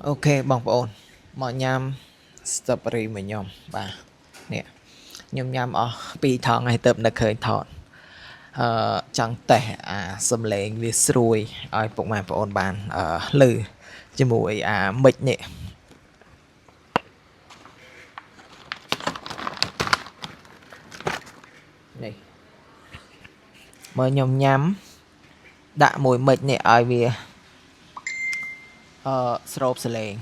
Okបងប្អូនមកញ៉ាំ strawberry មួយខ្ញុំបាទនេះខ្ញុំញ៉ាំអស់2ថងហើយទៅនឹកឃើញថតចង់តេស្តអាសំឡេងវាស្រួយឲ្យពុកម៉ែបងប្អូនបានឮជាមួយអាមិចនេះនេះមើលខ្ញុំញ៉ាំដាក់មួយមិចនេះឲ្យវាស្រូបសលេង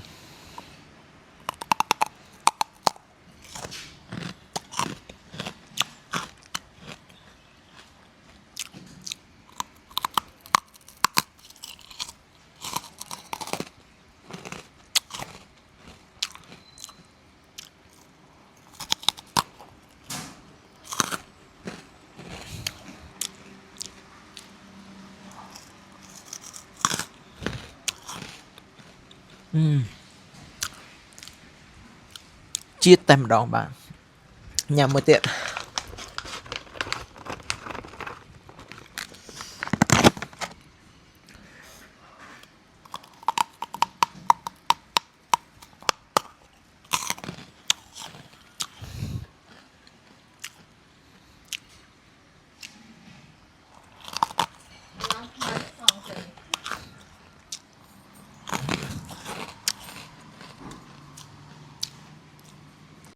ជាតិតែម្ដងបាទញ៉ាំមួយទៀត